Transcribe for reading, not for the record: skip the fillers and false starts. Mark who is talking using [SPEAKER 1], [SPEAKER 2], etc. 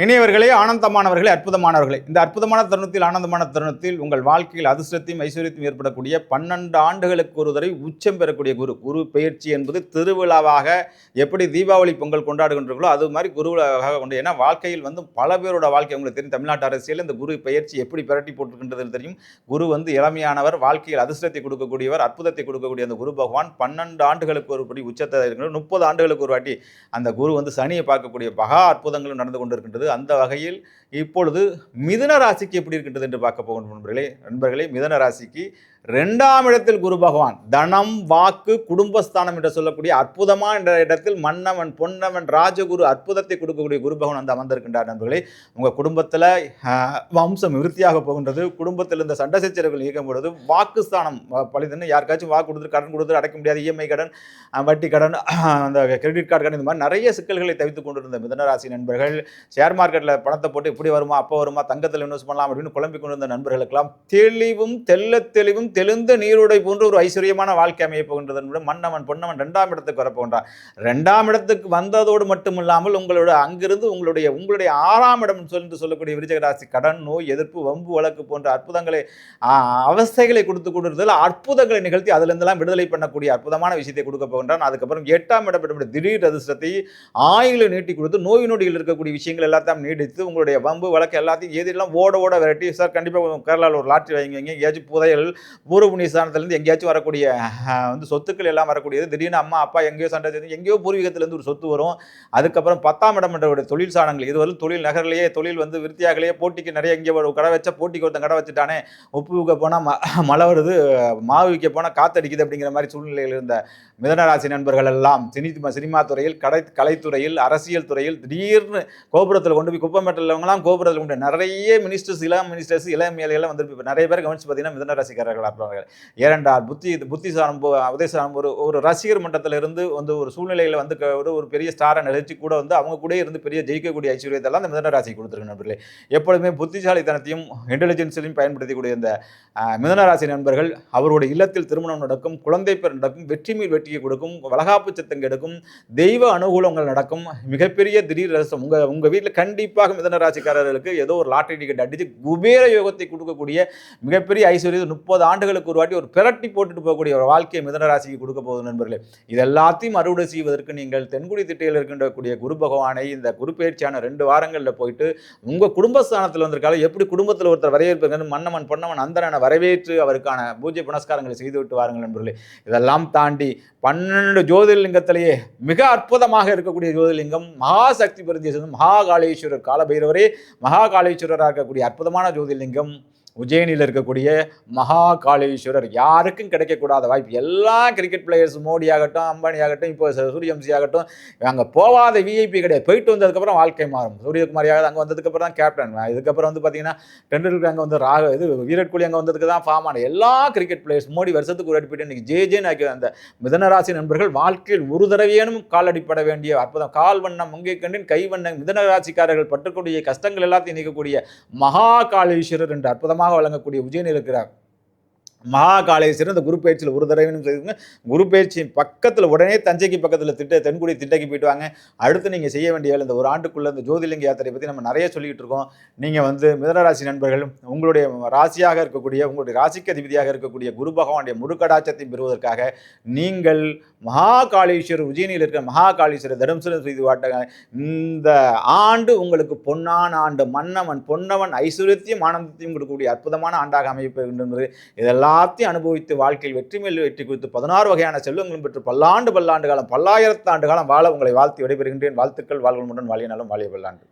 [SPEAKER 1] இனியவர்களே, ஆனந்தமானவர்களே, அற்புதமானவர்களே, இந்த அற்புதமான தருணத்தில், ஆனந்தமான தருணத்தில் உங்கள் வாழ்க்கையில் அதிர்ஷ்டத்தையும் ஐஸ்வர்யத்தையும் ஏற்படக்கூடிய 12 ஆண்டுகளுக்கு ஒரு தடவை உச்சம் பெறக்கூடிய குரு பெயர்ச்சி என்பது திருவிழாவாக எப்படி தீபாவளி பொங்கல் கொண்டாடுகின்றீர்களோ அது மாதிரி குருவிழாவாக கொண்டு. ஏன்னா வாழ்க்கையில் பல பேரோட வாழ்க்கை உங்களுக்கு தெரியும். தமிழ்நாட்டு அரசியல் இந்த குரு பெயர்ச்சி எப்படி பிரட்டி போட்டுக்கின்றது தெரியும். குரு இளமையானவர், வாழ்க்கையில் அதிர்ஷ்டத்தை கொடுக்கக்கூடியவர், அற்புதத்தை கொடுக்கக்கூடிய அந்த குரு பகவான் 12 ஆண்டுகளுக்கு ஒரு படி உச்சத்தை இருக்கிற 30 ஆண்டுகளுக்கு ஒரு வாட்டி அந்த குரு சனியை பார்க்கக்கூடிய மகா அற்புதங்களும் நடந்து கொண்டிருக்கின்றது. அந்த வகையில் இப்பொழுது மிதுன ராசிக்கு எப்படி இருக்கின்றது என்று பார்க்க போகின்ற நண்பர்களே, மிதுன ராசிக்கு 2ஆம் இடத்தில் குரு பகவான் தனம், வாக்கு, குடும்பஸ்தானம் என்று சொல்லக்கூடிய அற்புதமான இடத்தில் மன்னவன், பொன்னவன், ராஜகுரு அற்புதத்தை கொடுக்கக்கூடிய குரு பகவான் அமர்ந்திருக்கின்றார். நண்பர்களே, உங்கள் குடும்பத்தில் வம்சம் விருத்தியாக போகின்றது. குடும்பத்தில் இந்த சண்டை சச்சரவுகள் இயக்கும் பொழுது வாக்குஸ்தானம் பழிதுன்னு யாருக்காச்சும் வாக்கு கொடுத்து கடன் கொடுத்து அடைக்க முடியாது. இஎம்ஐ கடன், வட்டி கடன், அந்த கிரெடிட் கார்டு கடன், இந்த மாதிரி நிறைய சிக்கல்களை தவித்துக் கொண்டிருந்த மிதுனராசி நண்பர்கள் ஷேர் மார்க்கெட்டில் பணத்தை போட்டு இப்படி வருமா அப்போ வருமா, தங்கத்தில் இன்வெஸ்ட் பண்ணலாம் அப்படின்னு குழம்பிக் கொண்டிருந்த நண்பர்களுக்கெல்லாம் தெளிவும் தெளிந்த நீரோடை போன்ற ஒரு ஐஸ்வர்யமான வாழ்க்கை அமைய போகின்றது என்பது மன்னவன், பொன்னவன் 2ஆம் இடத்துக்கு வரப்போகின்றார். 2ஆம் இடத்துக்கு வந்ததோடு மட்டுமில்லாமல் உங்களோட அங்கிருந்து உங்களுடைய 6ஆம் இடம் என்று சொல்லக்கூடிய விருச்சிக ராசி கடன், நோய், எதிர்ப்பு, வம்பு, வழக்கு போன்ற அற்புதங்களை அவஸ்தைகளை கொடுத்து கொண்டிருந்ததில் அற்புதங்களை நிகழ்த்தி அதிலிருந்தெல்லாம் விடுதலை பண்ணக்கூடிய அற்புதமான விஷயத்தை கொடுக்க போகின்றான். அதுக்கப்புறம் 8ஆம் இடம் திடீர் அதிர்ஷ்டத்தை ஆயுளை நீட்டி கொடுத்து நோய் நொடிகள் இருக்கக்கூடிய விஷயங்கள் எல்லாத்தையும் நீடித்து உங்களுடைய வம்பு வழக்கு எல்லாத்தையும் எதிரெல்லாம் ஓட விரட்டி, சார் கண்டிப்பாக கேரளாவில் ஒரு லாட்ரி வாங்கி எங்கேயாச்சும் புதையல் பூர்வ புண்ணிய ஸ்தானத்திலேருந்து எங்கேயாச்சும் வரக்கூடிய சொத்துக்கள் எல்லாம் வரக்கூடியது. திடீர்னு அம்மா அப்பா எங்கேயோ சண்டை செய்து எங்கேயோ பூர்வீகத்திலேருந்து ஒரு சொத்து வரும். அதுக்கப்புறம் 10ஆம் இடம் என்ற தொழில் சாணங்கள், இதுவரை தொழில் நகரிலேயே தொழில் விருத்தியாகலையே, போட்டிக்கு நிறைய இங்கே ஒரு கடை வச்சா போட்டிக்கு ஒருத்தன் கடை வச்சுட்டானே, உப்பு விற்க போனால் மழை வருது, மாவு விற்க போனால் காத்தடிக்குது அப்படிங்கிற மாதிரி சூழ்நிலையில் இருந்த மிதுனராசி நண்பர்கள் எல்லாம் சினிமா துறையில், கலைத்துறையில், அரசியல் துறையில் திடீர்னு கோபுரத்தில் கொண்டு போய் குப்பமேட்டலவங்களாம் கோபுரத்தில் கொண்டு நிறைய மினிஸ்டர்ஸ், இளம் மேலையெல்லாம் வந்து நிறைய பேர் கவனிச்சு பார்த்தீங்கன்னா மிதுனராசிக்காரர்கள் இருப்பார்கள். ஏனென்றால் புத்திசாலம் உதயசாலம் ஒரு ரசிகர் மன்றத்தில் இருந்து ஒரு சூழ்நிலையில் ஒரு பெரிய ஸ்டாரை நிகழ்ச்சி கூட அவங்க கூட இருந்து பெரிய ஜெயிக்கக்கூடிய ஐஸ்வர்யத்தெல்லாம் இந்த மிதுனராசி கொடுத்துருக்கு நண்பர்களே. எப்பொழுதுமே புத்திசாலித்தனத்தையும் இன்டெலிஜென்ஸையும் பயன்படுத்தக்கூடிய இந்த மிதுனராசி நண்பர்கள் அவருடைய இல்லத்தில் திருமணம் நடக்கும், குழந்தை பேர் நடக்கும், வெற்றி மேல் வெற்றியை கொடுக்கும், வளகாப்பு சித்தம் எடுக்கும், தெய்வ அனுகூலங்கள் நடக்கும், மிகப்பெரிய திடீர் ரசம் உங்க வீட்டில் கண்டிப்பாக மிதுனராசிக்காரர்களுக்கு ஏதோ ஒரு லாட்டரி டிக்கெட் அடித்து குபேர யோகத்தை கொடுக்கக்கூடிய மிகப்பெரிய ஐஸ்வர்யம் 30 ஆண்டுகளுக்கு ஒரு வாட்டி ஒரு பிரட்டி போட்டுட்டு போகக்கூடிய ஒரு வாழ்க்கையை மிதுனராசிக்கு கொடுக்க போகுது நண்பர்களே. இதெல்லாத்தையும் அறுவடை செய்வதற்கு நீங்கள் தென்குடி திட்டையில் இருக்கின்றக்கூடிய குரு பகவானை இந்த குரு பயிற்சியான 2 வாரங்களில் போயிட்டு உங்கள் குடும்பஸ்தானத்தில் வந்திருக்காங்க. எப்படி குடும்பத்தில் ஒருத்தர் வரவேற்பு மன்னவன், பொன்னவன், அந்தரனை வரவேற்று அவருக்கான பூஜை புனஸ்காரங்களை செய்து விட்டு வாருங்கள் நண்பர்களே. இதெல்லாம் தாண்டி 12 ஜோதிர்லிங்கத்திலேயே மிக அற்புதமாக இருக்கக்கூடிய ஜோதிர்லிங்கம் மகாசக்தி பிரதிய மகாகாளேஸ்வரர், காலபைரவரே மகாகாளேஸ்வரராக இருக்கக்கூடிய அற்புதமான ஜோதிர்லிங்கம் உஜ்ஜயினியில் இருக்கக்கூடிய மகாகாளேஸ்வரர். யாருக்கும் கிடைக்கக்கூடாத வாய்ப்பு. எல்லா கிரிக்கெட் பிளேயர்ஸ், மோடி ஆகட்டும், அம்பானி ஆகட்டும், இப்போ சூரியவம்சி ஆகட்டும், அங்கே போகாத விஐபி கிடையாது. போயிட்டு வந்ததுக்கப்புறம் வாழ்க்கை மாறும். சூரியகுமாரி ஆகுது, அங்கே வந்ததுக்கப்புறம் தான் கேப்டன். இதுக்கப்புறம் பார்த்தீங்கன்னா டெண்டுல்கர் அங்கே விராட் கோலி அங்கே வந்ததுக்கு தான் ஃபார்ம் ஆன எல்லா கிரிக்கெட் பிளேயர்ஸ் மோடி வருஷத்துக்கு ஒரு அடிப்பட்டு இன்னைக்கு ஜேஜேன்னு ஆக்கி அந்த மிதுனராசி நண்பர்கள் வாழ்க்கையில் ஒரு தடவையேனும் காலடிப்பட வேண்டிய அற்புதம். கால் வண்ணம் மங்கை கண்டின் கை வண்ணம் மிதுனராசிக்காரர்கள் பற்றக்கூடிய கஷ்டங்கள் எல்லாத்தையும் நீக்கக்கூடிய மகாகாளேஸ்வரர் என்ற அற்புதமாக வழங்கக்கூடிய உஜ்ஜயினில் இருக்கிறார் மகாகாளேஸ்வரர். இந்த குரு பயிற்சியில் ஒரு தடவைன்னு சொல்லியிருங்க. குரு பயிற்சி பக்கத்தில் உடனே தஞ்சைக்கு பக்கத்தில் தென்குடி திட்டைக்கு போயிட்டு வாங்க. அடுத்து நீங்கள் செய்ய வேண்டிய இந்த ஒரு ஆண்டுக்குள்ளே இந்த ஜோதிர்லிங்க யாத்திரை பற்றி நம்ம நிறைய சொல்லிக்கிட்டு இருக்கோம். நீங்கள் மிதுனராசி நண்பர்கள் உங்களுடைய ராசியாக இருக்கக்கூடிய, உங்களுடைய ராசிக்கு அதிபதியாக இருக்கக்கூடிய குரு பகவானுடைய முருகடாட்சத்தை பெறுவதற்காக நீங்கள் மகாகாளேஸ்வரர் உஜ்ஜயினியில் இருக்கிற மகாகாளேஸ்வரர் தரிசனம் செய்து வாட்டாங்க. இந்த ஆண்டு உங்களுக்கு பொன்னான ஆண்டு, மன்னவன், பொன்னவன், ஐஸ்வர்யத்தையும் ஆனந்தத்தையும் கொடுக்கக்கூடிய அற்புதமான ஆண்டாக அமைப்பு. இதெல்லாம் அனுபவித்து வாழ்க்கையில் வெற்றி மேல் வெற்றி குறித்து 16 வகையான செல்வங்களும் பெற்று பல்லாண்டு காலம், பல்லாயிரத்து ஆண்டு காலம் வாழ உங்களை வாழ்த்தி விடைபெறுகின்றேன். வாழ்த்துக்கள். வாழ்வமுடன் வாழிய நலம், வாழிய பல்லாண்டு.